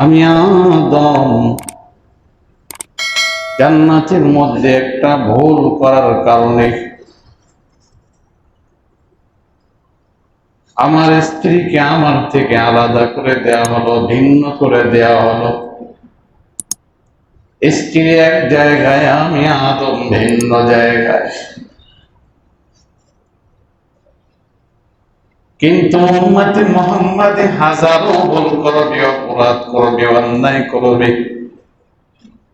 আমি আদম জান্নাতের মধ্যে একটা ভুল করার কারণে আমার স্ত্রীকে আমার থেকে আলাদা করে দেওয়া হলো, ভিন্ন করে দেওয়া হলো। স্ত্রী এক জায়গায়, আমি আদম ভিন্ন জায়গায়। কিন্তু উম্মতে মুহাম্মাদে হাজারো ভুল করবে, অপরাধ করবে, অন্যায় করবে।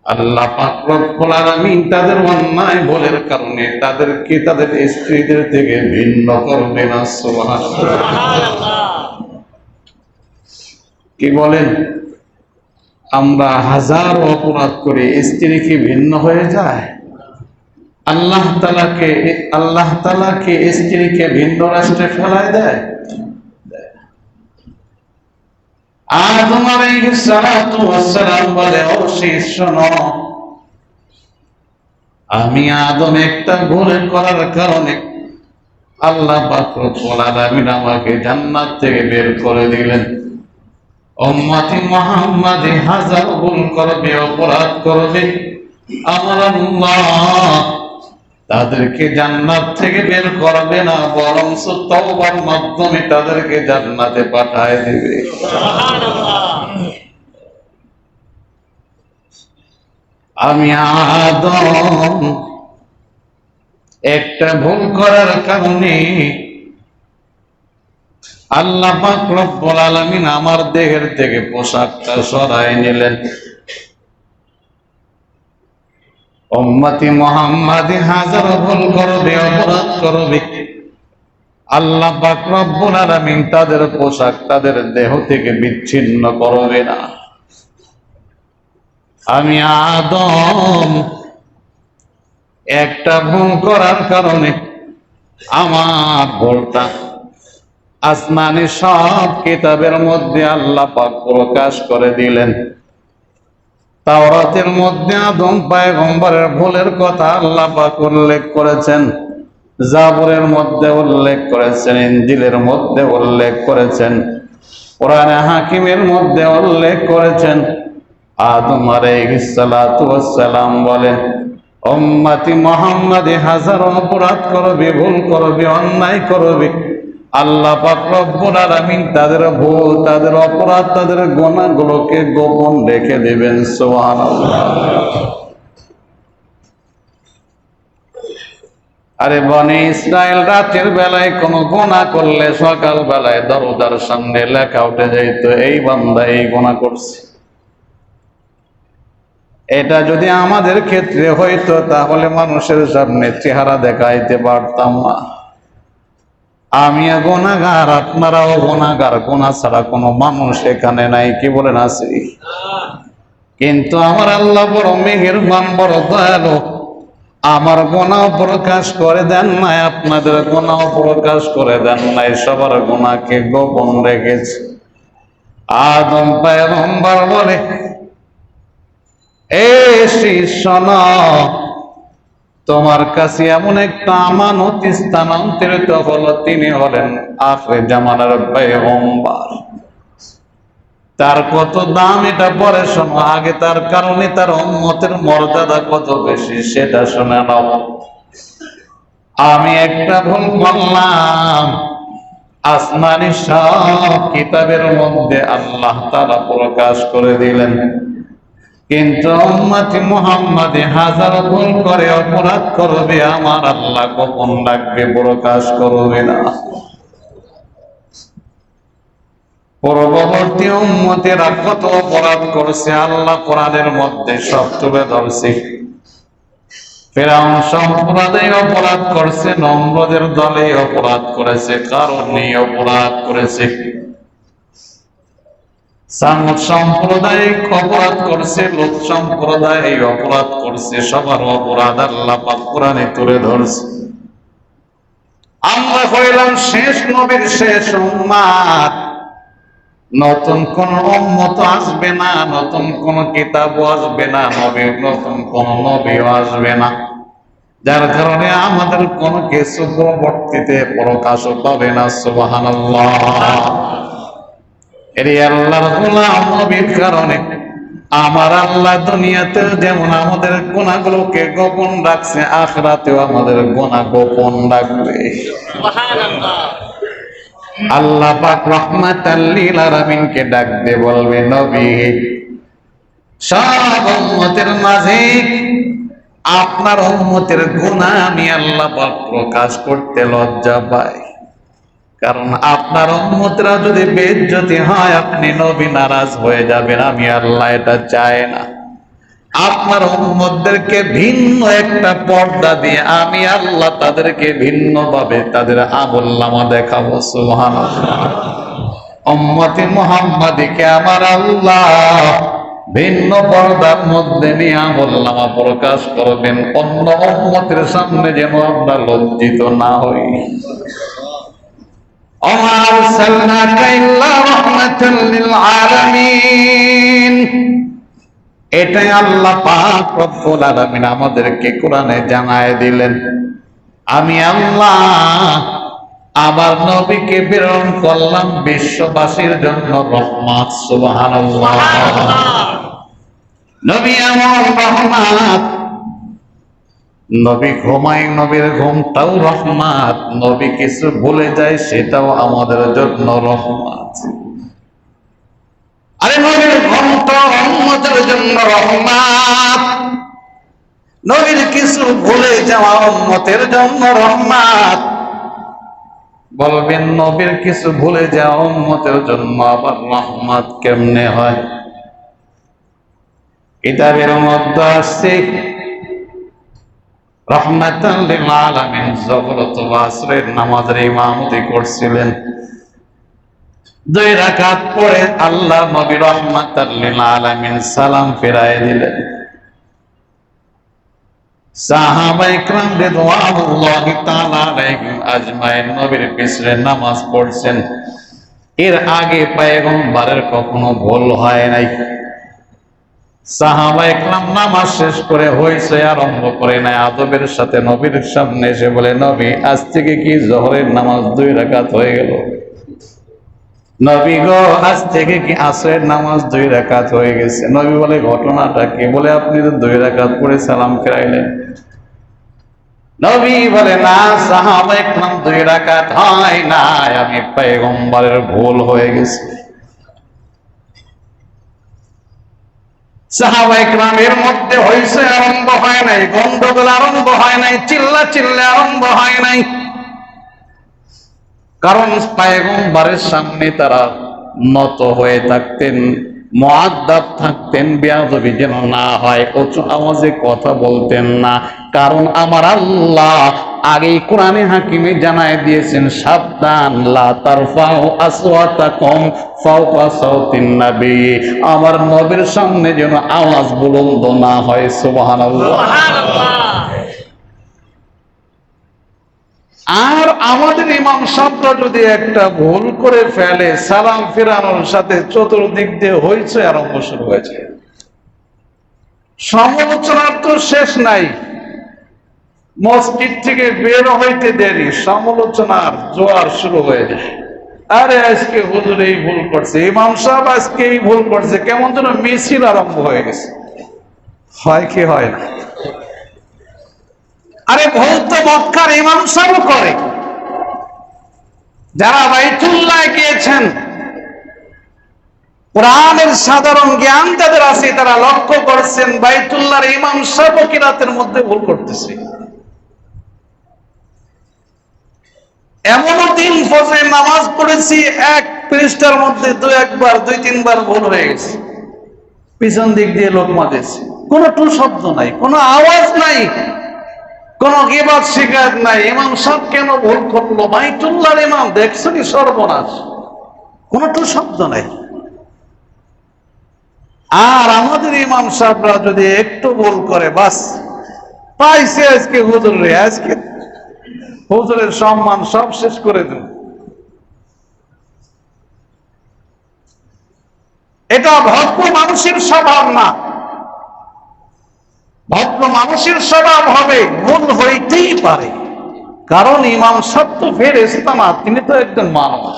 আল্লাহ পাক রব্বুল আলামিন তাদের অন্যায় ভুলের কারণে তাদেরকে তাদের স্ত্রীদের থেকে ভিন্ন করবে না। সুবহানাল্লাহ। কি বলেন? আমরা হাজার অপরাধ করে স্ত্রী কি ভিন্ন হয়ে যায়? আল্লাহ তাআলাকে স্ত্রীকে ভিন্ন রাষ্ট্রে ফেলায় দেয়? আদম আলাইহিস সালাতু ওয়াস সালাম বলে, ও শিষ্য শোনো, আমি আদম একটা ভুল করার কারণে আল্লাহ পাক রব্বুল আলামিন আমাকে জান্নাত থেকে বের করে দিলেন। উম্মতে মুহাম্মাদে হাজার ভুল করবে, অপরাধ করবে, আমার আল্লাহ তাদেরকে জান্নাত থেকে বের করবে না, বরং তওবার মাধ্যমে তাদেরকে জান্নাতে পাঠায় দিবে। সুবহানাল্লাহ। আমি আদম একটা ভুল করার কারণে আল্লাহ পাক রব্বুল আলামিন আমার দেহের থেকে পোশাকটা সরায় নিলেন। উম্মতে মুহাম্মাদে হাজার ভুল করবে, অপরাধ করবে, আল্লাহ পাক রব্বুল আলামিন তাদের পোশাক তাদের দেহ থেকে বিচ্ছিন্ন করবে না। আমি আদম একটা ভুল করার কারণে আমার ভুলটা আসমানি সব কিতাবের মধ্যে আল্লাহ পাক প্রকাশ করে দিলেন। তাওরাতের মধ্যে আদম পয়গম্বরের ভুলের কথা আল্লাহ পাক উল্লেখ করেছেন, জাবুরের মধ্যে উল্লেখ করেছেন, ইনজিলের মধ্যে উল্লেখ করেছেন, কোরআনে হাকিমের মধ্যে উল্লেখ করেছেন। আদম আলাইহিস সালাতু ওয়াস সালাম বলেন, উম্মতি মুহাম্মাদে হাজার অপরাধ করবে, ভুল করবে, অন্যায় করবে, আল্লাহ পাক রব্বুল আলামিন তাদের ভুল, তাদের অপরাধ, তাদের গুনাহগুলোকে গোপন রেখে দিবেন। সুবহানাল্লাহ। আরে বনি ইসরাইল রাতের বেলায় কোন গুনাহ করলে সকাল বেলায় দরজার সামনে লেখা উঠে যাইত, এই বান্দা এই গুনাহ করছে। এটা যদি আমাদের ক্ষেত্রে হইতো তাহলে মানুষের সামনে চেহারা দেখাইতে পারতাম না। আমিও গুনাহগার, আপনারাও গুনাহগার, গুনাহ ছাড়া কোনো মানুষ এখানে নাই। কি বলেন আছে? কিন্তু আমার আল্লাহ বড় মেহেরবান, বড় দয়ালু, আমার গুনাহ প্রকাশ করে দেন নাই, আপনাদের গুনাহ প্রকাশ করে দেন নাই, সবার গুনাহকে গোপন রেখেছে। আদম পয়গম্বর বলে, এই শিষ্য, তোমার কাছে এমন একটা আমানত স্থানান্তরিত হলো, তিনি হলেন আখির জামানার পয়গম্বর। তার কত দাম এটা পরে শোনো, আগে তার কারণে তার উম্মতের মর্যাদা কত বেশি সেটা শুনে নাও। আমি একটা ভুল করলাম, আসমানি সব কিতাবের মধ্যে আল্লাহ তাআলা প্রকাশ করে দিলেন, কিন্তু উম্মতে মুহাম্মাদে হাজার ভুল করে, অপরাধ করবে, আমার আল্লাহ গোপন রাখবে, প্রকাশ করবে না। পূর্ববর্তী উম্মতেরা কত অপরাধ করছে আল্লাহ কোরআনের মধ্যে সব তুলে ধরছে। ফিরআউন সম্প্রদায় অপরাধ করছে, নমরুদের দলে অপরাধ করেছে, কারণে অপরাধ করেছে, সামুদ সম্প্রদায় অপরাধ করছে, লূত সম্প্রদায় অপরাধ করছে, সবার অপরাধ আল্লাহ পাক কোরআনে তুলে ধরছে। আমরা হইলাম শেষ নবীর শেষ উম্মত, নতুন কোন উম্মত আসবে না, নতুন কোন কিতাব আসবে না, নতুন কোন নবীও আসবে না, যার কারণে আমাদের কোন কিছু পরবর্তীতে প্রকাশ পাবে না। সুবহানাল্লাহ। এরে আল্লাহর গোলাম নবীর কারণে আমার আল্লাহ দুনিয়াতে যেমন আমাদের গুনাহগুলোকে গোপন রাখছে, আখিরাতেও আমাদের গুনাহ গোপন রাখবে। সুবহানাল্লাহ। আল্লাহ পাক রাহমাতাল লিল আলামিনকে ডাক দিয়ে বলবে, নবী সব উম্মতের মাঝে আপনার উম্মতের গুনাহ আমি আল্লাহ পাক প্রকাশ করতে লজ্জা পাই, কারণ আপনার উম্মতরা যদি বেইজ্জতি হয় আপনি নবী নারাজ হয়ে যাবেন, আমি আল্লাহ এটা চাই না। আপনার উম্মতদেরকে ভিন্ন একটা পর্দা দিয়ে আমি আল্লাহ তাদেরকে ভিন্নভাবে তাদের আমলনামা দেখাবো। সুবহানাল্লাহ। উম্মতে মুহাম্মাদীকে আমার আল্লাহ ভিন্ন পর্দার মধ্যে নিয়ে আমলনামা প্রকাশ করবেন, অন্য উম্মতের সামনে যেন আমরা লজ্জিত না হই। ওমা আরসালনাকা ইল্লা রাহমাতাল লিল আলামিন, এটাই আল্লাহ পাক রব্বুল আলামিন আমাদেরকে কোরআনে জানায় দিলেন। আমি আল্লাহ আমার নবীকে প্রেরণ করলাম বিশ্ববাসীর জন্য রহমত। সুবহানাল্লাহ। নবী আমার রহমত, নবী ঘুমায়, নবীর ঘুমটাও রহমত, নবী কিছু ভুলে যায় সেটাও আমাদের জন্য রহমত। আরে নবীর ঘুমটা উম্মতের জন্য রহমত, নবীর কিছু ভুলে যাওয়া উম্মতের জন্য রহমত। বলবেন নবীর কিছু ভুলে যাওয়া উম্মতের জন্য আবার রহমত কেমনে হয়? কিতাবের মধ্যে আসছে রাহমাতাল লিল আলামিন যখরত আসরের নামাজের ইমামতি করছিলেন, 2 রাকাত পরে আল্লাহ নবী রাহমাতাল লিল আলামিন সালাম ফিরায় দিলেন। সাহাবায়ে কেরাম রিদওয়ানুল্লাহি তাআলা আলাইহিম আজমাইন নবীর পিছনে নামাজ পড়ছেন। এর আগে পয়গম্বরের কখনো ভুল হয় নাই। সাহাবায়ে কেরাম নামাজ শেষ করে হইছে আরম্ভ করে নাই, আদবের সাথে নবীর সামনে এসে বলে, নবী আজ থেকে কি জোহরের নামাজ 2 রাকাত হয়ে গেল? নবী গো আজ থেকে কি আসরের নামাজ 2 রাকাত হয়ে গেছে? নবী বলে, ঘটনাটা কি? বলে, আপনি তো 2 রাকাত পড়ে সালাম ফিরাইলেন। নবী বলে, না সাহাবায়ে কেরাম 2 রাকাত হয় না, আমি পয়গম্বরের ভুল হয়ে গেছে। সাহাবায়ে কেরামের মধ্যে হইছে আরম্ভ হয় নাই, গন্ডগোল আরম্ভ হয় নাই, চিল্লা চিল্লা আরম্ভ হয় নাই, কারণ পয়গম্বরের সামনে তারা নত হয়ে থাকতেন, মুআদ্দাব থাকতেন, বেয়াদবি যেন না হয়, উঁচু আওয়াজে কথা বলতেন না। কারণ আমার আল্লাহ আগেই কোরআনে হাকিমে জানায় দিয়েছেন, সাবধান, লা তারফাউ আসওয়াতাকুম ফাওকা সাওতিন নবী, আমার নবীর সামনে যেন আওয়াজ বুলন্দ না হয়। সুবহানাল্লাহ। আর আমাদের ইমাম সাহেবরা যদি একটা ভুল করে ফেলে, সালাম ফেরানোর সাথে চতুর্দিক দিয়ে হইচই আরম্ভ শুরু হয়েছে। সমালোচনার তো শেষ নাই, মসজিদ থেকে বের হইতে দেরি সমালোচনার জোয়ার শুরু হয়ে যায়। আরে আজকে হুজুর এই ভুল করছে, ইমাম সাহেব আজকে এই ভুল করছে, কেমন যেন মিছিল আরম্ভ হয়ে গেছে। হয় কি হয় না? আরে ভুল তো মক্কার ইমাম সাহেব করে, যারা বাইতুল্লাহ গিয়েছেন, কোরআনের সাধারণ জ্ঞান যাদের আছে তারা লক্ষ্য করছেন বাইতুল্লাহর ইমাম সাহেব কিরাতের মধ্যে ভুল করতেছে। এমনও দিন ফজরের নামাজ পড়েছি, 1 পৃষ্ঠার মধ্যে 2-3 বার ভুল হয়ে গেছে, পিছন দিক দিয়ে লোক মাদেছে, কোনো টু শব্দ নাই, কোনো আওয়াজ নাই, কোন গীবত শিকায়ত নাই। ইমাম সাহেব কেন ভুল করলো? বাইতুল্লাহর ইমাম, দেখছো কি সর্বনাশ, কোন টু শব্দ নাই। আর আমাদের ইমাম সাহেবরা যদি একটু ভুল করে, বাস পাইছে আজকে হুজুর রে, আজকে হুজুরের সম্মান সব শেষ করে দেন। এটা ভদ্র মানুষের স্বভাব না। ভদ্র মানুষের স্বভাব হবে ভুল হইতেই পারে, কারণ ইমাম সাহেব তো ফেরেশতা না, তিনি তো একজন মানুষ।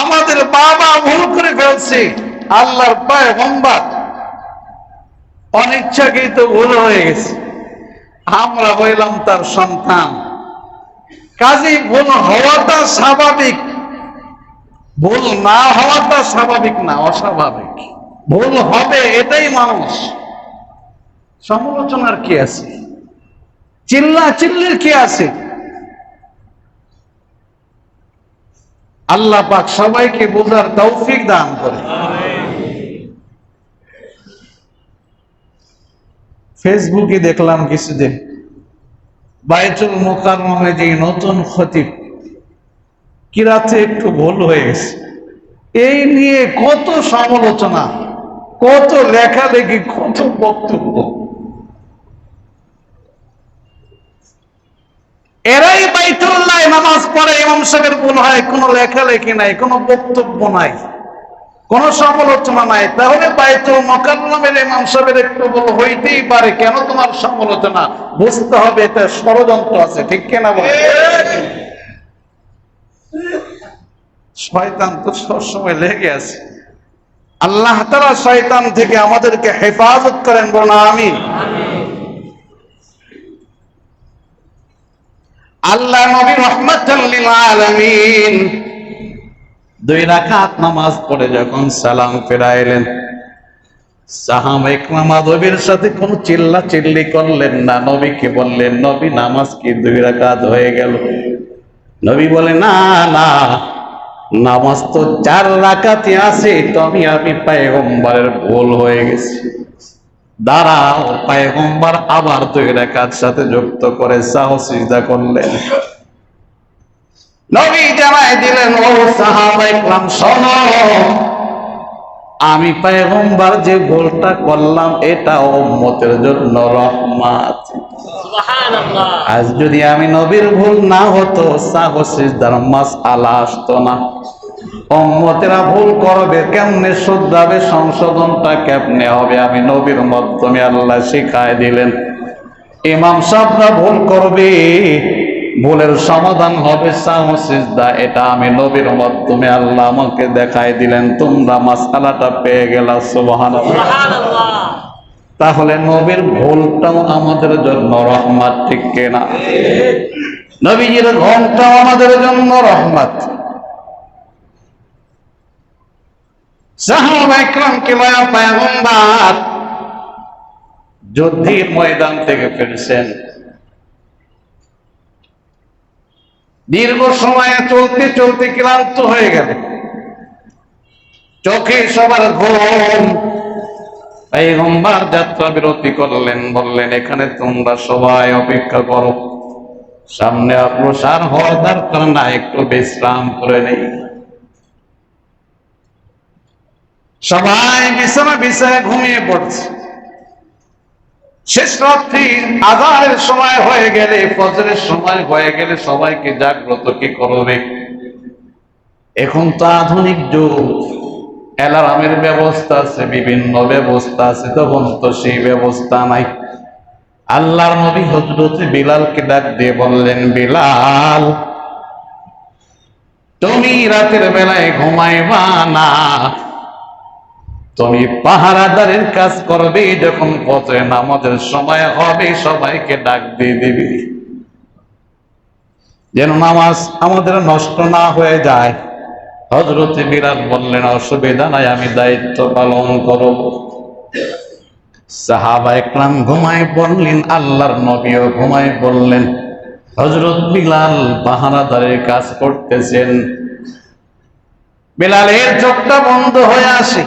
আমাদের বাবা ভুল করে ফেলছে, আল্লাহর পয়গম্বর অনিচ্ছাকৃত ভুল হয়ে গেছে, আমরা হইলাম তার সন্তান। কাজেই ভুল হওয়াটা স্বাভাবিক, ভুল না হওয়াটা স্বাভাবিক না, অস্বাভাবিক। ভুল হবে, এটাই মানুষ। সমালোচনার কি আছে, চিল্লা চিল্লির কি আছে? আল্লাহ পাক সবাইকে বোঝার তৌফিক দান করে। ফেসবুকে দেখলাম কিছুদিন, বাইতুল মুকাররমে যে নতুন খতিব, কিরাতে একটু ভুল হয়ে গেছে, এই নিয়ে কত সমালোচনা, কত লেখালেখি, কত বক্তব্য। এরাই বাইতুল্লাহ নামাজ পড়ে, ইমাম সাহেবের ভুল হয়, কোনো লেখালেখি নাই, কোনো বক্তব্য নাই, কোনো সমালোচনা নাই। তাহলে বাইতুল মুকাররমের ইমাম সাহেবের একটু ভুল হইতেই পারে, কেন তোমার সমালোচনা? বুঝতে হবে এটা ষড়যন্ত্র আছে, ঠিক কিনা বলে? শয়তান তো সবসময় লেগে আছে। আল্লাহ তাআলা শয়তান থেকে আমাদেরকে হেফাজত করেন, বলুন আমিন। আল্লাহ নবী রাহমাতাল লিল আলামিন 2 রাকাত নামাজ পড়ে যখন সালাম ফিরাইলেন, সাহাবায়ে কেরাম নবীর সাথে কোনো চিল্লা চিল্লি করলেন না। নবীকে বললেন, নবী নামাজ কি 2 রাকাত হয়ে গেল? নবী বলে, না না, নামাজ তো 4 রাকাতই আছে, আমি পয়গম্বরের ভুল হয়ে গেছি। দাঁড়াও, পয়গম্বর আবার 2 রাকাত সাথে যুক্ত করে সাহু সিজদা করলেন। নবী জানায় দিলেন, ও সাহাবায়ে কেরাম শোনো, আমি পয়গম্বর যে ভুলটা করলাম এটা উম্মতের জন্য রহমত। সুবহানাল্লাহ। আজ যদি আমি নবীর ভুল না হতো, সাহু সিজদার মাসআলা আসতো না। উম্মতেরা ভুল করবে কেমনে, শুধরাবে, সংশোধনটা কেমনে হবে, আমি নবীর মাধ্যমে আল্লাহ শিখায় দিলেন। ইমাম সাহেবরা ভুল করবে, ভুলের সমাধান হবে সাহু সিজদা, এটা আমি নবীর মাধ্যমে আল্লাহ আমাকে দেখায় দিলেন। তোমরা মাসআলাটা পেয়ে গেলা। সুবহানাল্লাহ। তাহলে নবীর ভুলটাও আমাদের জন্য রহমত, ঠিক কিনা? নবীজির ভুলটাও আমাদের জন্য রহমত। সাহাবায়ে কেরামকে লয়া পয়গম্বর যুদ্ধের ময়দান থেকে ফিরছেন। দীর্ঘ সময় চলতে চলতে ক্লান্ত হয়ে গেল, চোখে সবার ঘুম। পয়গম্বর যাত্রা বিরতি করলেন, বললেন, এখানে তোমরা সবাই অপেক্ষা করো, সামনে অগ্রসর হওয়ার দরকার না, একটু বিশ্রাম করে নেই। সবাই বিছানা বিছায় ঘুমিয়ে পড়ছে। শেষ রাত্রি আযানের সময় হয়ে গেলে, ফজরের সময় হয়ে গেলে সবাইকে জাগ্রত কি করবে? এখন তো আধুনিক যুগ, অ্যালার্মের ব্যবস্থা আছে, বিভিন্ন ব্যবস্থা আছে, তখন তো সেই ব্যবস্থা নাই। আল্লাহর নবী হযরত বিলালকে ডাক দিয়ে বললেন, বিলাল, তুমি রাতের বেলায় ঘুমাইবা না, তুমি পাহারাদারের কাজ করবে। যখন ফজর নামাজের সময় হবে সবাইকে ডাক দিয়ে দিবি, যেন নামাজ আমাদের নষ্ট না হয়ে যায়। হযরত বিলাল বললেন, অসুবিধা নাই, আমি দায়িত্ব পালন করব। সাহাবায়ে কেরাম ঘুমায় পড়লেন, আল্লাহর নবীও ঘুমায় পড়লেন। হযরত বিলাল পাহারাদারের কাজ করতেছেন। বিলালের চোখটা বন্ধ হয়ে আসে,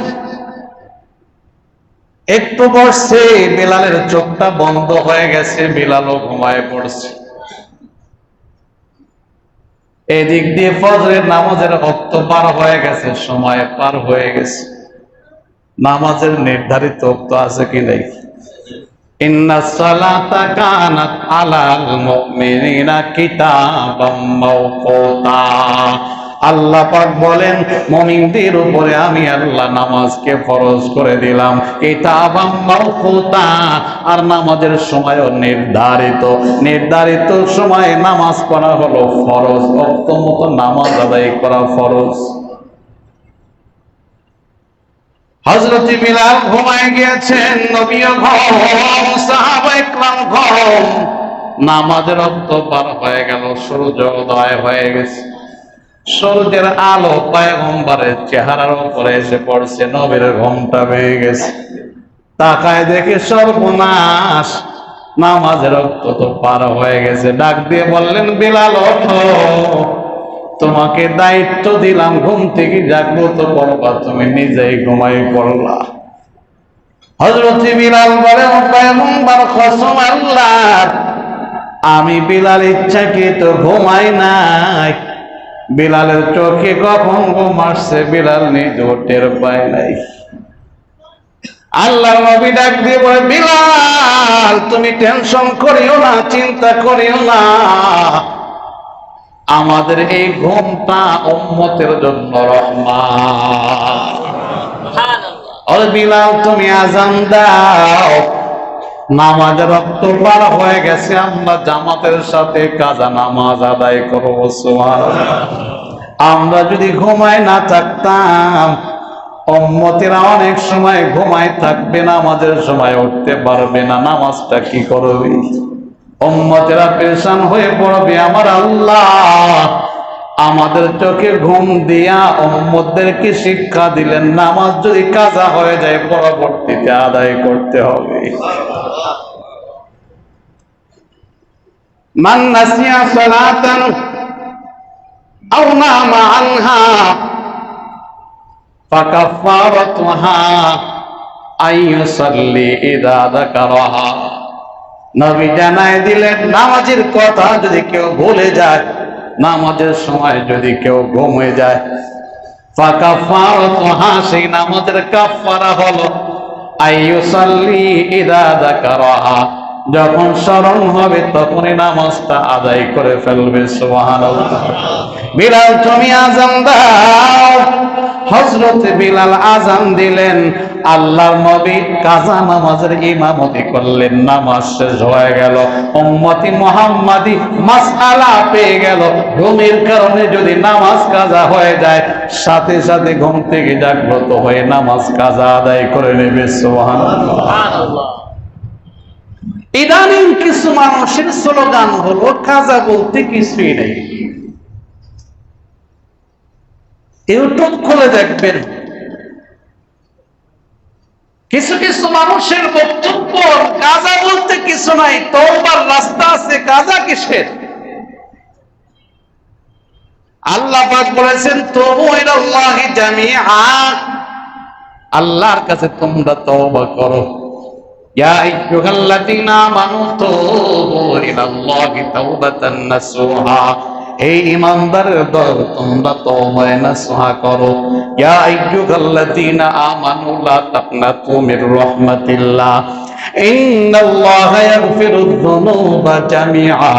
একটু বসছে, বিলালের চোখটা বন্ধ হয়ে গেছে, বিলালও ঘুমায় পড়ছে। এদিক দিয়ে ফজরের নামাজের ওয়াক্ত পার হয়ে গেছে, সময় পার হয়ে গেছে। নামাজের নির্ধারিত ওয়াক্ত আছে কি নাই? ইন্নাস সালাতা কানাত আলাল মুমিনিনা কিতাবাম মাওকুতা। আল্লাহ পাক বলেন, মুমিনদের উপরে আমি আল্লাহ নামাজকে ফরজ করে দিলাম, কিতাবাম মাওকুতা, আর নামাজের সময়ও নির্ধারিত। নির্ধারিত সময়ে নামাজ পড়া হলো ফরজ, ওয়াক্ত মতো নামাজ আদায় করা ফরজ। হযরত বিলাল ঘুমায় গিয়েছেন, নবীও ঘুম, সাহাবায়ে কেরাম ঘুম। নামাজের রক্ত পার হয়ে গেল, সূর্যোদয় হয়ে গেছে। সূর্যের আলো পয়গম্বরের চেহারার উপরে এসে পড়ছে, নবীর ঘুমটা ভেঙে গেছে। তাকায় দেখে সর্বনাশ, নামাজের রক্ত তো পার হয়ে গেছে। ডাক দিয়ে বললেন, বিলাল ওঠো, তোমাকে দায়িত্ব দিলাম, ঘুম থেকে জাগ্রত করবা, তুমি নিজেই ঘুমাই পড়লা। হযরত বিলাল বলে, ও পয়গম্বর, কসম আল্লাহর, আমি বিলাল ইচ্ছাকৃত ঘুমাই নাই। বিলালের চোখে কখন ঘুম আসছে বিলাল নিজেও টের পায় নাই। আল্লাহর নবী ডাক দিয়ে বলে, বিলাল তুমি টেনশন করিও না, চিন্তা করিও না, আমাদের এই ঘুমটা উম্মতের জন্য রহমত। সুবহানাল্লাহ। বিলাল তুমি আযান দাও, নামাজের রক্ত পার হয়ে গেছে, আমরা জামাতের সাথে কাজা নামাজ আদায় করব। সুবহানাল্লাহ। আমরা যদি ঘুমায় না থাকতাম, উম্মতেরা অনেক সময় ঘুমায় থাকবে, নামাজের সময় উঠতে পারবে না, নামাজটা কি করবে? উম্মতেরা পেরেশান হয়ে পড়বে। আমার আল্লাহ আমাদের চোখে ঘুম দিয়া উম্মতদেরকে শিক্ষা দিলেন, নামাজ যদি কাজা হয়ে যায় পরবর্তীতে আদায় করতে হবে। মান নাসিয়া সালাতান আও নামা আনহা ফাকাফারাতুহা আইয়ুসাল্লি ইযা যাকারাহা। নবী জানায় দিলেন, নামাজের কথা যদি কেউ ভুলে যায়, নামাজের সময় যদি কেউ ঘুমিয়ে যায়, ফাকাফারাতুহা, সেই নামাজের কাফারা হলো আইয়ুসাল্লি ইযা যাকারাহা, যখন স্মরণ হবে তখনই নামাজটা আদায় করে ফেলবে। সুবহানাল্লাহ। বিলাল তুমি আযান দাও। হযরত বিলাল আযান দিলেন, আল্লাহর নবী কাজা নামাজের ইমামতি করলেন। নামাজ শেষ হয়ে গেল, উম্মতি মুহাম্মাদি মাসআলা পেয়ে গেল। ঘুমের কারণে যদি নামাজ কাজা হয়ে যায়, সাথে সাথে ঘুম থেকে জাগ্রত হয়ে নামাজ কাজা আদায় করে নেবে। সুবহানাল্লাহ। ইদানিং কিছু মানুষের স্লোগান হলো, কাজা বলতে কিছুই নেই। ইউটিউব খুলে দেখবেন, কিছু কিছু মানুষের বক্তব্য, কাজা বলতে কিছু নাই, তওবার রাস্তা আছে, কাজা কিসের? আল্লাহ পাক বলেছেন, তুবু ইলাল্লাহি জামিআ, আল্লাহর কাছে তোমরা তওবা করো। ইয়া আইয়ুহাল্লাযীনা আমানু তুবু ইলাল্লাহি তাওবাতান নাসুহা, এই ঈমানদারের দল, তোমরা তওবা নাসুহা করো। ইয়া আইয়ুহাল্লাযীনা আমানু লা তাকনাতু মির রাহমাতিল্লাহ, ইন্নাল্লাহা ইয়াগফিরুয যুনুবা জামিআ,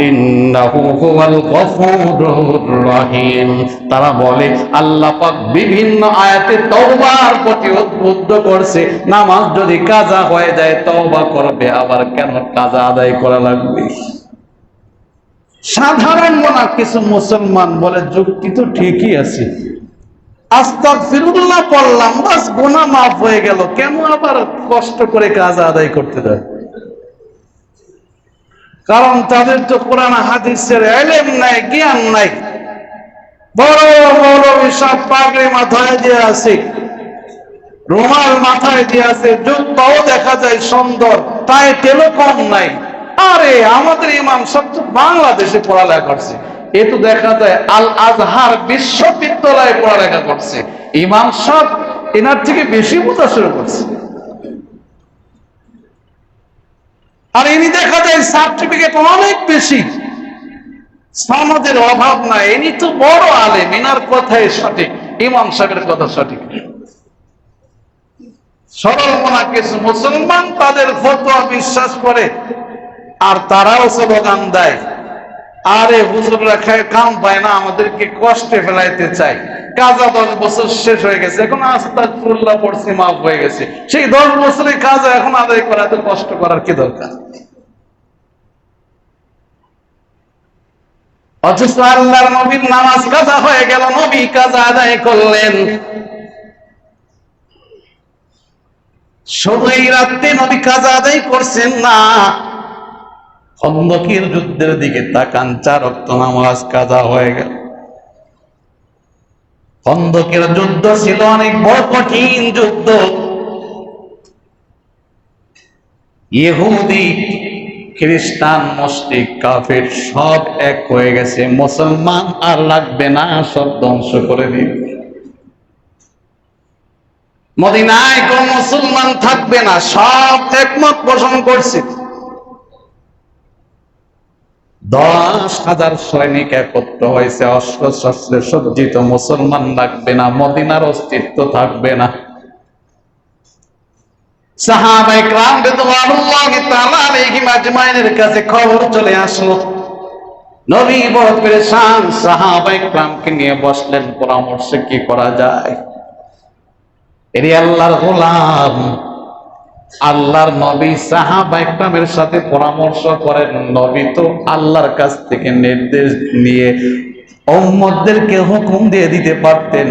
ইন্নাহু হুয়াল গফুরুর রহিম। তারা বলে আল্লাহ পাক বিভিন্ন আয়াতে তওবার প্রতি উদ্বুদ্ধ করছে, নামাজ যদি কাজা হয়ে যায় তওবা করবে, আবার কেন কাজা আদায় করা লাগবে? সাধারণ মনা কিছু মুসলমান বলে, যুক্তি তো ঠিকই আছে, আস্তাগফিরুল্লাহ পড়লাম, বাস গুনাহ মাফ হয়ে গেল, কেন আবার কষ্ট করে কাজা আদায় করতে যায়? কারণ তাদের তো কোরআন হাদিসের ইলম নাই, জ্ঞান নাই। বড় মৌলবী সব পাগড়ি মাথায় দিয়ে আছে, রুমাল মাথায় দিয়ে আছে, জুব্বাও দেখা যায় সুন্দর, তাই টেলিকম নাই। আরে আমাদের ইমাম সব তো বাংলাদেশে পড়ালেখা করছে, এ তো দেখা যায় আল আজহার বিশ্ববিদ্যালয়ে পড়ালেখা করছে। ইমাম সব এনার থেকে বেশি বোঝা শুরু করছে, আর ইনি দেখা যায় সার্টিফিকেট অনেক বেশি, সমাজের অভাব নাই, ইনি তো বড় আলেম, এনার কথাই সঠিক, ইমাম সাহেবের কথা সঠিক। সরল মনা কিছু মুসলমান তাদের ফতোয়া বিশ্বাস করে, আর তারাও স্লোগান দেয়, আরে হুজুররা খায় কাম পায় না, আমাদেরকে কষ্টে ফেলাইতে চায়। কাজা 10 বছর শেষ হয়ে গেছে, এখন আস্তাগফিরুল্লাহ পড়ছি, মাফ হয়ে গেছে, সেই 10 বছরের কাজা এখন আদায় করা, এত কষ্ট করার কি দরকার? অথচ আল্লাহর নবীর নামাজ কাজা হয়ে গেল, নবী কাজা আদায় করলেন। শুধু এই রাত্রে নবী কাজা আদায় করছেন না, খন্দকের যুদ্ধের দিকে তাকান, 4 ওয়াক্ত নামাজ কাজা হয়ে গেল। খন্দকের যুদ্ধ ছিল অনেক বড় কঠিন যুদ্ধ। ইহুদি, খ্রিস্টান, মুশরিক, কাফের সব এক হয়ে গেছে। মুসলমান আর লাগবে না, সব ধ্বংস করে দিবে। মদিনায় কোন মুসলমান থাকবে না, সব একমত পোষণ করছে। 10,000 সৈনিক একত্র হয়েছে, অস্ত্র শস্ত্রে সজ্জিত। মুসলমান লাগবে না, মদিনার অস্তিত্ব থাকবে না। সাহাবায়ে কেরাম রাদিয়াল্লাহু তাআলা আলাইহিম আজমাইনের কাছে খবর চলে আসলো, নবী বড় পেরেশান। সাহাবায়ে কেরামকে নিয়ে বসলেন, পরামর্শ কি করা যায়। এরে আল্লাহর গোলাম, আল্লাহর নবী সাহাবায়ে কেরামের সাথে পরামর্শ করেন। নবী তো আল্লাহর কাছ থেকে নির্দেশ নিয়ে উম্মতদেরকে হুকুম দিয়ে দিতে পারতেন,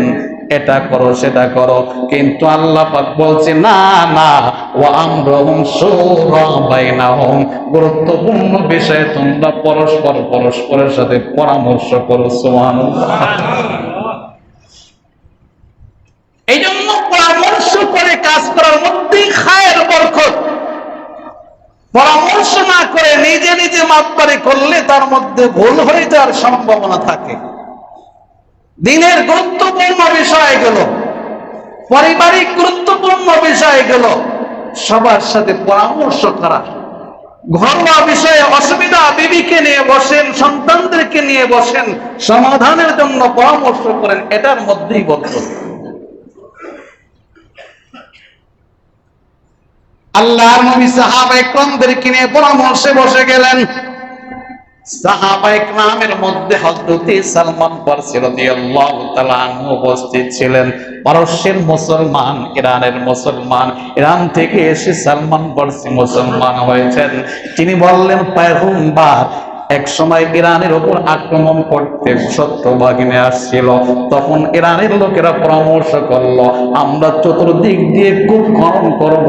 এটা করো সেটা করো, কিন্তু আল্লাহ পাক বলছে না না, ওয়া আমরুহুম শুরা বাইনাহুম, গুরুত্বপূর্ণ বিষয়ে তোমরা পরস্পরের সাথে পরামর্শ করো। সুবহানাল্লাহ। এই জন্য পরামর্শ করে কাজ করার মধ্যেই খায়ের বরকত। পরামর্শ না করে নিজে নিজে মাপকারি করলে তার মধ্যে ভুল হয়ে যাওয়ার সম্ভাবনা থাকে। দিনের গুরুত্বপূর্ণ বিষয়গুলো, পারিবারিক গুরুত্বপূর্ণ বিষয়গুলো সবার সাথে পরামর্শ করা। ঘরোয়া বিষয়ে অসুবিধা বিবিকে নিয়ে বসেন, সন্তানদেরকে নিয়ে বসেন, সমাধানের জন্য পরামর্শ করেন, এটার মধ্যেই বরকত। আল্লাহর নবী সাহাবায়ে কেরামদেরকে নিয়ে পরামর্শে বসে গেলেন। সাহাবায়ে কেরামের মধ্যে হযরত সালমান ফারসি রাদিয়াল্লাহু তাআলা আনহু উপস্থিত ছিলেন। পারস্যের মুসলমান, ইরানের মুসলমান, ইরান থেকে এসে সালমান ফারসি মুসলমান হয়েছেন। তিনি বললেন, পয়গম্বর, এক সময় ইরানের উপর আক্রমণ করতে শত্রু বাহিনী আসছিল। তখন ইরানের লোকেরা পরামর্শ করলো, আমরা চতুর্দিক দিয়ে কূপ খনন করব,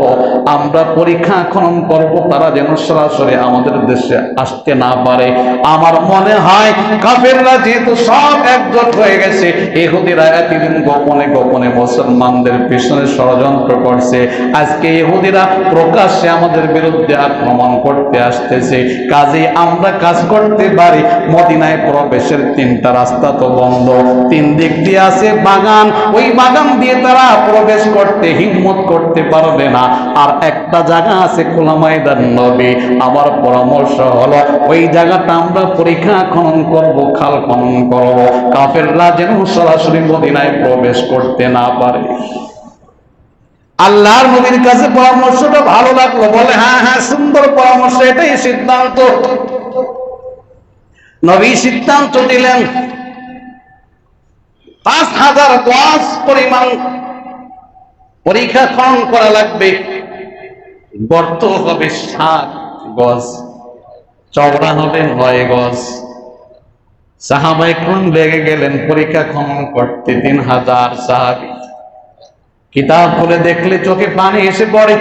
আমরা পরীক্ষা খনন করব, তারা যেন সরাসরি আমাদের দেশে আসতে না পারে। আমার মনে হয় কাফেররা যেহেতু সব একজোট হয়ে গেছে, ইহুদিরা এতদিন গোপনে গোপনে মুসলমানদের পিছনে ষড়যন্ত্র করছে, আজকে ইহুদিরা প্রকাশ্যে আমাদের বিরুদ্ধে আক্রমণ করতে আসতেছে। কাজে আমরা কাজ করতে পারি, মদিনায় প্রবেশের 3টা রাস্তা তো বন্ধ, 3 দিক দিয়ে আছে বাগান, ওই বাগান দিয়ে তারা প্রবেশ করতে হিম্মত করতে পারবে না। আর একটা জায়গা আছে খোলা ময়দান। নবী, আমার পরামর্শ হলো ওই জায়গাটা আমরা পরীক্ষা খনন করব, খাল খনন করব, কাফেররা যেন সরাসরি মদিনায় প্রবেশ করতে না পারে। আল্লাহর নবীর কাছে পরামর্শটা ভালো লাগলো, বলে হ্যাঁ হ্যাঁ, সুন্দর পরামর্শ, এটাই সিদ্ধান্ত। নবী সিদ্ধান্ত দিলেন 5,000 গজ পরিমাণ পরীক্ষা খনন করা লাগবে। গর্ত হবে 7 গজ, চওড়া হবে 9 গজ। সাহাবায়ে কেরাম লেগে গেলেন পরীক্ষা খনন করতে। 3,000 সাহাবী। কিতাব খুলে দেখলে চোখে পানি এসে পড়ে।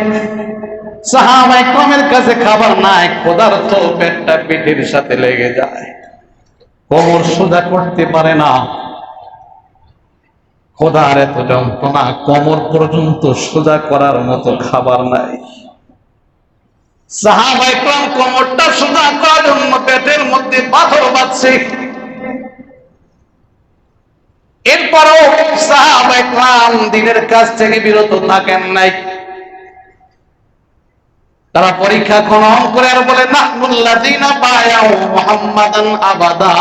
সাহাবায়ে কেরামের কাছে খাবার নাই, ক্ষুধার্ত, পেটটা পিঠের সাথে লেগে যায়, কোমর সোজা করতে পারে না। ক্ষুধার এত যন্ত্রণা, কোমর পর্যন্ত সোজা করার মতো খাবার নাই। সাহাবায়ে কেরাম কোমরটা সোজা করার জন্য পেটের মধ্যে পাথর বাঁধছে। এরপরও সাহাবায়ে কেরাম দিনের কাজ থেকে বিরত থাকেন নাই। তারা পরীক্ষা খনন করে আর বলে, নাহনুল্লাযীনা বায়াউ মুহাম্মাদান আবাদা,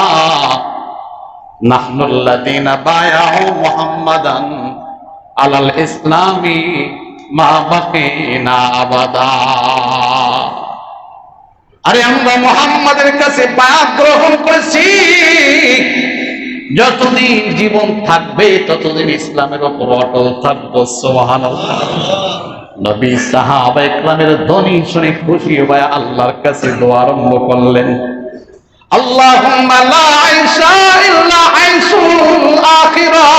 নাহনুল্লাযীনা বায়াউ মুহাম্মাদান আলাল ইসলামি মা বাকিনা আবাদা। আরে আমরা মুহাম্মাদের কাছে বায়াত গ্রহণ করেছি, যতদিন জীবন থাকবে ততদিন ইসলামের উপর অটল থাকবো। সুবহানাল্লাহ। নবী সাহাবায়ে কেরামের ধ্বনি শুনে খুশি হয়ে আল্লাহর কাছে দোয়া আরম্ভ করলেন, আল্লাহুম্মা লা আইশা ইল্লা আইশুল আখিরাহ,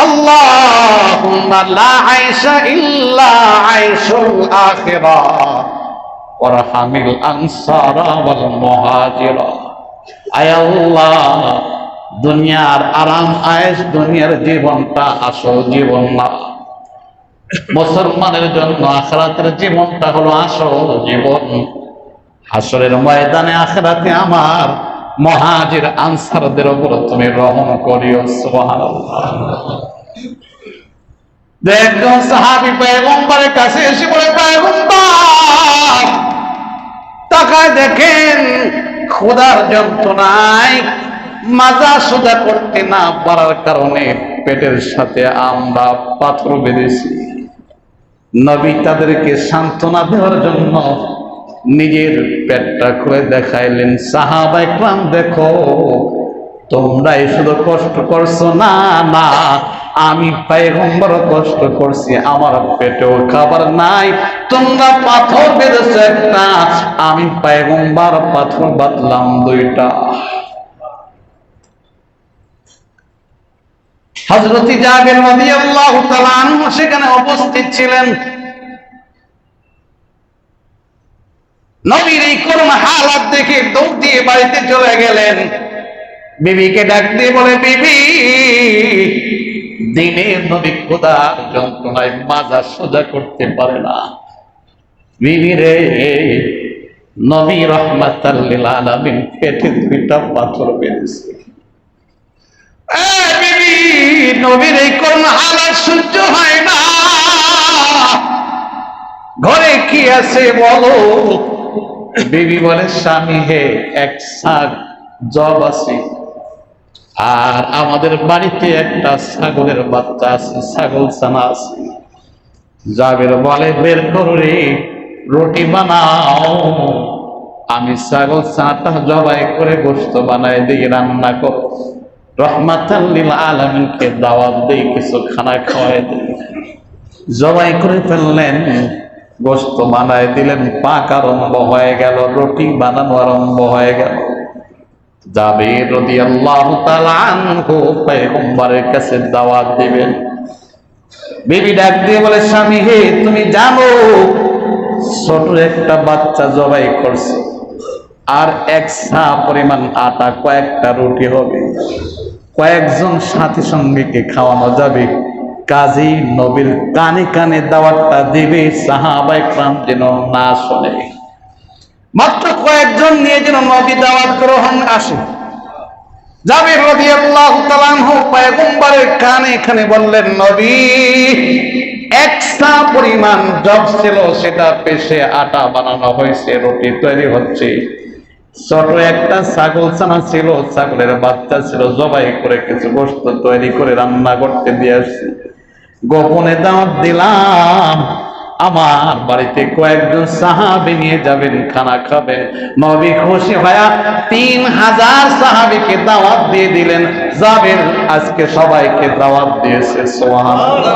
আল্লাহুম্মা লা আইশা ইল্লা আইশুল আখিরা ওয়ারহামিল আনসারা ওয়াল মুহাজিরা। আয় আল্লাহ, দুনিয়ার আরাম আয়েশ, দুনিয়ার জীবনটা আসল জীবন না। মুসলমানের জন্য আখিরাতের জীবনটা হলো আসল জীবন। হাসরের ময়দানে আখিরাতে আমার মুহাজির আনসারদের উপর তুমি রহম করিও। সুবহানাল্লাহ। একজন সাহাবী পয়গম্বরের কাছে এসে বলে, পয়গম্বর, তাকায় দেখেন ক্ষুধার যন্ত্রণায় মাজা সোজা করতে না পারার কারণে পেটের সাথে আমরা পাথর বেঁধেছি। নবী তাদেরকে সান্ত্বনা দেওয়ার জন্য নিজের পেটটা খুলে দেখাইলেন। সাহাবায়ে কেরাম, দেখো, তোমরাই শুধু কষ্ট করছো না, না আমি পয়গম্বর কষ্ট করছি, আমার পেটেও খাবার নাই। তোমরা পাথর বেঁধেছো একটা, আমি পয়গম্বর পাথর বাঁধলাম দুইটা। হযরত জাবির রাদিয়াল্লাহু তাআলা আনহু সেখানে উপস্থিত ছিলেন। নবীর এই করুণ হালাত দেখে দৌড় দিয়ে বাড়িতে চলে গেলেন। বিবিকে ডাক দিয়ে বলে, বিবি, দিনে নবী ক্ষুধার যন্ত্রণায় মাজা সোজা করতে পারে না। বিবি রে, নবী রাহমাতাল লিল আলামিন পেটে দুইটা পাথর বেঁধেছে। বিবি, নবীর এই করুণ হালাত সহ্য হয় না, ঘরে কি আছে বলো। বিবি বলে, স্বামী হে, এক শাক জব আছে, আর আমাদের বাড়িতে একটা ছাগলের বাচ্চা আছে, ছাগল ছানা আছে। জাবের বলে, বের করো রে, রুটি বানাও, আমি ছাগল ছানাটা জবাই করে গোশত বানাই দিয়ে রান্না করো, রহমাতাল লিল আলামিনকে দাওয়াত দেই, কিছু খানা খাওয়াই দিই। জবাই করে ফেললেন, গোশত বানাই দিলেন, পাক আরম্ভ হয়ে গেল, রুটি বানানো আরম্ভ হয়ে গেল। জাবির রাদিয়াল্লাহু তাআলা আনহু পয়গম্বরের কাছে দাওয়াত দিবেন। বিবি ডাক দিয়ে বলে, স্বামী হে, তুমি জানো ছোট একটা বাচ্চা জবাই করছে, আর এক সা পরিমাণ আটা, কয়েকটা রুটি হবে, কয়েকজন সাথী সঙ্গীকে খাওয়ানো যাবে, কাজী নবীর কানে কানে দাওয়াতটা দিবে, সাহাবায়ে কেরাম যেন না শোনে, মাত্র কয়েকজন নিয়ে যেন নবী দাওয়াত গ্রহণ আসে। জাবির রাদিয়াল্লাহু তাআলা আনহু পয়গম্বরের কানে কানে বললেন, নবী, এক সা পরিমাণ জব ছিল, সেটা পেশে আটা বানানো হয়েছে, রুটি তৈরি হচ্ছে। ছোট একটা ছাগল ছানা ছিল, ছাগলের বাচ্চা ছিল, জবাই করে কিছু গোশত তৈরি করে রান্না করতে দিয়ে আসছি। গোপনে দাওয়াত দিলাম, আমার বাড়িতে কয়েকজন সাহাবী নিয়ে যাবেন, খানা খাবেন। নবী খুশি হয়ে 3000 সাহাবীকে দাওয়াত দিয়ে দিলেন। জাবির আজকে সবাইকে দাওয়াত দিয়েছে। সুবহানাল্লাহ।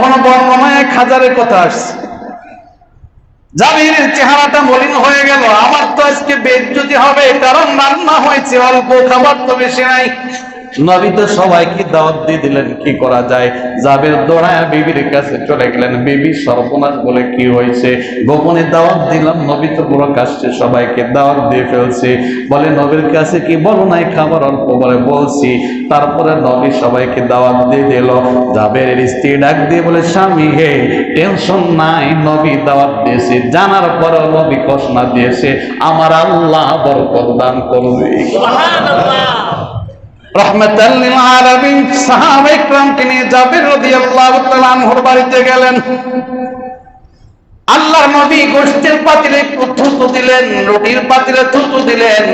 কোন বর্ণনায় 1000-এর কথা আসছে। জাবিরের চেহারাটা মলিন হয়ে গেল, আমার তো আজকে বেইজ্জতি হবে, কারণ রান্না হয়েছে অল্প, খাবার তো বেশি নাই। নবী তো সবাইকে দাওয়াত দিয়ে দিলেন, কি করা যায়? জাবির দৌড়ায় বিবির কাছে চলে গেলেন। বিবি, সর্বনাশ, বলে কি হয়েছে? গোপনে দাওয়াত দিলাম, নবী তো পুরো কাছে সবাইকে দাওয়াত দিয়ে ফেলছে। বলে, নবীর কাছে কি বলো নাই খাবার অল্প? বলে, বলছি। তারপরে নবী সবাইকে দাওয়াত দিয়ে দিল। জাবিরের স্ত্রী ডাক দিয়ে বলে, স্বামী হে, টেনশন নাই, নবী দাওয়াত দিয়েছে, জানার পরে নবী ঘোষণা দিয়েছে, আমার আল্লাহ বরকত দান করবে। সুবহানাল্লাহ। রহমাতাল লিল আলামিন সাহাবায়ে কেরামকে নিয়ে জাবির রাদিয়াল্লাহু তাআলা আনহুর বাড়িতে গেলেন। আল্লাহর নবী গোশতের পাতিলে থুতু দিলেন, রুটির পাতিলে থুতু দিলেন,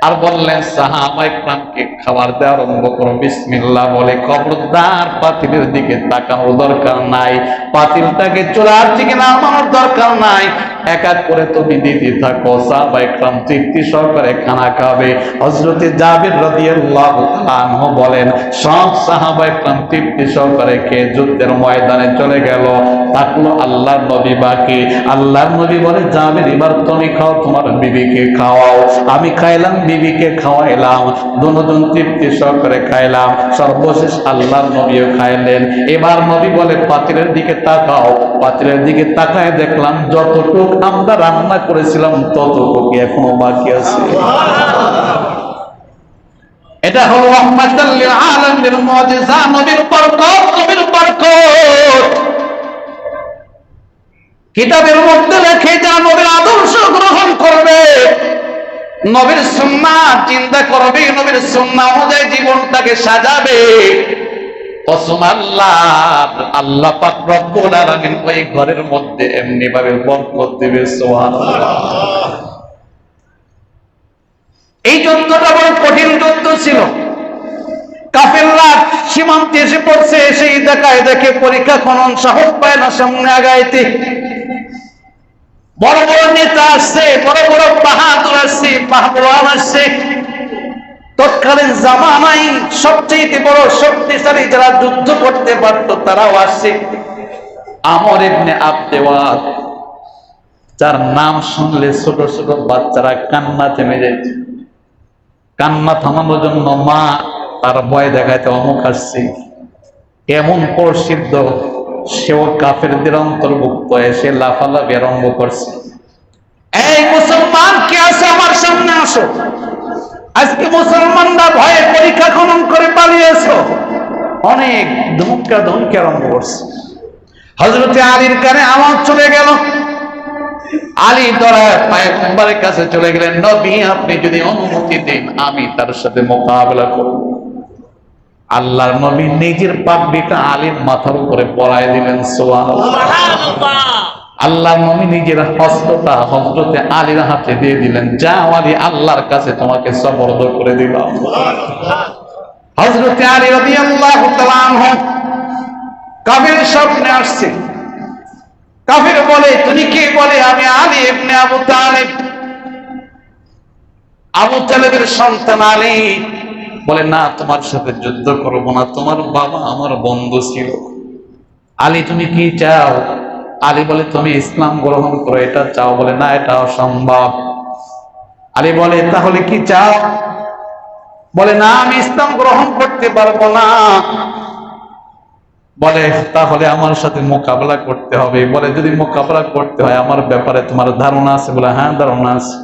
আর বললেন, সাহাবায়ে কেরামকে খাবার দেওয়া আরম্ভ করো, বিসমিল্লাহ বলে। খবরদার পাতিলের দিকে তাকানোর দরকার নাই, পাতিলটাকে চুলার দিকে নামানোর দরকার নাই, এক এক করে তুমি দিতে থাকো। সাহাবায়ে কেরাম তৃপ্তি সহকারে খানা খাবে। হযরতে জাবির রাদিয়াল্লাহু তাআলা আনহু বলেন, সব সাহাবায়ে কেরাম তৃপ্তি সহকারে খেয়ে যুদ্ধের ময়দানে চলে গেল, থাকলো আল্লাহর নবী বাকি। আল্লাহর নবী বলে, জাবির, এবার তুমি খাও, তোমার বিবিকে খাওয়াও। আমি খাইলাম, বিবিকে খাওয়াইলাম, দুজন তৃপ্তি সহকারে খাইলাম, সর্বশেষ আল্লাহর নবীও খাইলেন। এবার নবী বলে পাতিলের দিকে তাকাও। পাতিলের দিকে তাকায় দেখলাম যতটুক আমরা রান্না করেছিলাম ততটুকু এখনো বাকি আছে। এটা হলো রাহমাতাল লিল আলামিন, মুজিজা, নবীর বরকত, নবীর বরকত। কিতাবের মধ্যে লেখে যা নবীর আদর্শ গ্রহণ করবে, নবীর সুন্নাহ চিন্তা করবে, নবীর সুন্নাহ অনুযায়ী জীবনটাকে সাজাবে, কসম আল্লাহ পাক রব্বুল আলামিন ওই ঘরের মধ্যে এমনি ভাবে বরকত দিবে। সুবহানাল্লাহ। এই যুদ্ধটা বড় কঠিন যুদ্ধ ছিল। কাফেররা সীমান্তে এসে পড়ছে, সেই দেখে পরীক্ষা খনন সাহস পায় না সামনে আগাইতে। বড় বড় নেতা আসছে, বড় বড় বাহাদুর আসছে, পাহলওয়ান আসছে। তৎকালীন জামানায় সবচেয়ে বড় শক্তিশালী যারা যুদ্ধ করতে পারত তারাও আসছে। আমর ইবনে আবদে ওয়াদ, যার নাম শুনলে ছোট ছোট বাচ্চারা কান্না থেমে যাইত। কান্না থামানোর জন্য মা তার ভয় দেখাইতে অমুক আসছে, এমন প্রসিদ্ধ, সেও কাফেরদের অন্তর্ভুক্ত, এসে লাফালাফি আরম্ভ করছে। এই মুসলমান কে আছে আমার সামনে আসো। আজকে মুসলমানরা ভয়ে পরীক্ষা খনন করে পালিয়েছো। অনেক ধমকা আরম্ভ করছে। হযরতে আলীর কানে আওয়াজ চলে গেল। আলী দরায় পয়গম্বরের কাছে চলে গেলেন, নবী আপনি যদি অনুমতি দেন আমি তার সাথে মোকাবেলা করব। আল্লাহর নবী নিজের পাগড়িটা আলীর মাথার উপরে পরায় দিলেন। সুবহানাল্লাহ। আল্লাহর নবী নিজের হস্তটা হযরতে আলীর হাতে দিয়ে দিলেন, যাও আলী, আল্লাহর কাছে তোমাকে সুপর্দ করে দিলাম। হযরতে আলী রাদিয়াল্লাহু তাআলা আনহু কাফের স্বপ্নে আসছে। কাফের বলে, তুমি কে? বলে, আমি আলী ইবনে আবু তালিব, আবু তালেবের সন্তান আলী। বলে, না, তোমার সাথে যুদ্ধ করবো না, তোমার বাবা আমার বন্ধু ছিল। আলী তুমি কি চাও? আলী বলে, তুমি ইসলাম গ্রহণ করো, এটা চাও? বলে, না, এটা অসম্ভব। আলী বলে, তাহলে কি চাও? বলে, না, আমি ইসলাম গ্রহণ করতে পারবো না। বলে, তাহলে আমার সাথে মোকাবেলা করতে হবে। বলে, যদি মোকাবেলা করতে হয় আমার ব্যাপারে তোমার ধারণা আছে? বলে, হ্যাঁ, ধারণা আছে।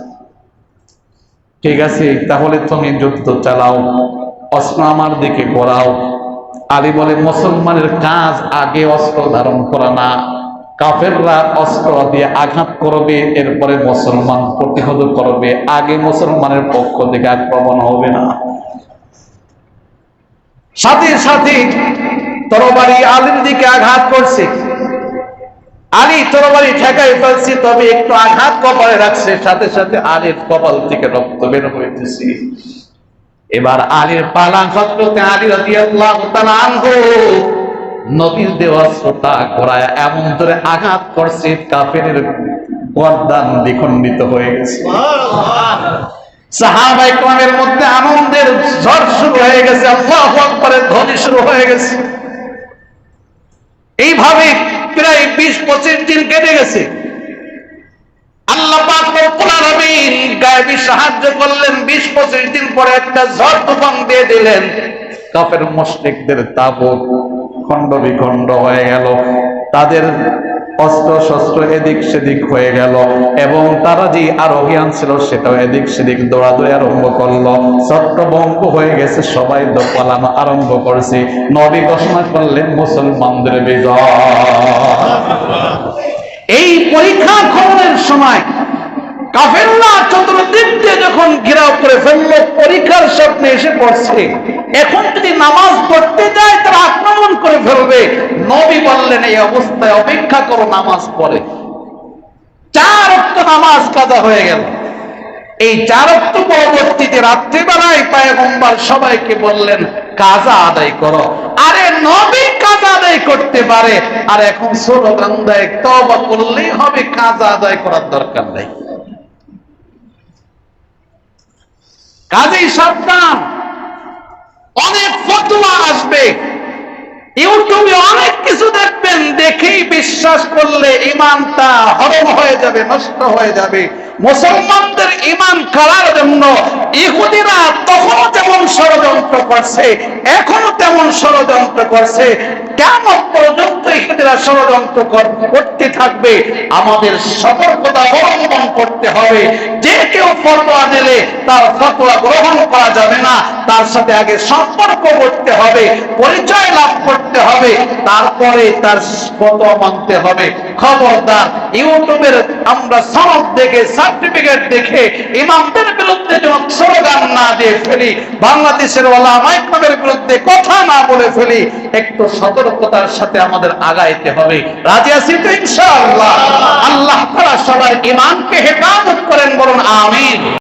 ঠিক আছে, তাহলে তুমি যুদ্ধ চালাও, অস্ত্র আমার দিকে ঘোরাও। আলী বলে, মুসলমানের কাজ আগে অস্ত্র ধারণ করা না, কাফেররা অস্ত্র দিয়ে আঘাত করবে, এরপরে মুসলমান প্রতিহত করবে, আগে মুসলমানের পক্ষ থেকে আক্রমণ হবে না। সাথে সাথে তরবারি আলীর দিকে আঘাত করছে। আলী তরবারি ঠেকাই ফেলছে, তবে একটু আঘাত কপালে রাখছে, সাথে সাথে আলীর কপাল থেকে রক্ত বের হইতেছে। এবার আলীর পালা। হযরতে আলী রাদিয়াল্লাহু তাআলা আনহু নবীর দেওয়া অস্ত্রটা ঘোরায় এমন ধরে আঘাত করছে, কাফেরের গর্দান দ্বিখণ্ডিত হয়ে গেছে। সাহাবায়ে কেরামের মধ্যে আনন্দের ঝড় শুরু হয়ে গেছে, আল্লাহু আকবারের ধ্বনি শুরু হয়ে গেছে। এইভাবে প্রায় 20-25 দিন কেটে গেছে। আল্লাহ পাক রব্বুল আলামিন গায়েবী সাহায্য করলেন। 20-25 দিন পরে একটা ঝড় তুফান দিয়ে দিলেন। কাফের মুশরিকদের তাবুত খণ্ড বিখণ্ড হয়ে গেল, তাদের অস্ত্র শস্ত্র এদিক সেদিক হয়ে গেল, এবং তারা যে আরোহী আনছিল সেটাও এদিক সেদিক দৌড়াদৌড়ি আরম্ভ করলো। ছত্রভঙ্গ হয়ে গেছে, সবাই পালানো আরম্ভ করেছে। নবী ঘোষণা করলেন মুসলমানদের বিজয়। এই পরীক্ষা খননের সময় কাফেররা চতুর্দিক দিয়ে যখন ঘেরাও করে ফেললো, পরীক্ষার স্বপ্নে এসে পড়ছে। এখন যদি নামাজ পড়তে যায় তারা আক্রমণ করে ফেলবে। নবী বললেন, এই অবস্থায় অপেক্ষা করো, নামাজ পড়ে। 4 ওয়াক্ত নামাজ কাজা হয়ে গেল। এই 4 ওয়াক্ত পরবর্তীতে রাত্রিবেলায় পয়গম্বর সবাইকে বললেন, কাজা আদায় করো। আরে নবী কাজা আদায় করতে পারে, আর এখন স্লোগান দেয় তওবা করলেই হবে, কাজা আদায় করার দরকার নেই। কাজেই সাবধান, অনেক ফতোয়া আসবে, ইউটিউবে অনেক কিছু দেখবেন, দেখেই বিশ্বাস করলে ঈমানটা হরম হয়ে যাবে, নষ্ট হয়ে যাবে। মুসলমানদের ঈমান কাড়ার জন্য ইহুদিরা তখনও যেমন ষড়যন্ত্র করছে, এখনো তেমন ষড়যন্ত্র করছে, কিয়ামত পর্যন্ত ইহুদিরা ষড়যন্ত্র করতে থাকবে। আমাদের সতর্কতা অবলম্বন করতে হবে। যে কেউ ফতোয়া দিলে তার ফতোয়া গ্রহণ করা যাবে না, তার সাথে আগে সম্পর্ক করতে হবে, পরিচয় লাভ করতে হবে, তারপরে তার ফতোয়া মানতে হবে। খবরদার ইউটিউবের আমরা সনদ দেখে, সার্টিফিকেট দেখে ইমামদের বিরুদ্ধে যেন স্লোগান না দিয়ে ফেলি, বাংলাদেশের ওলামা ইকরামের বিরুদ্ধে কথা না বলে ফেলি। একটু সতর্কতার সাথে আমাদের আগাইতে হবে। রাজি আছি তো ইনশাআল্লাহ? আল্লাহ তাআলা সবার ঈমানকে হেফাজত করেন, বলুন আমিন।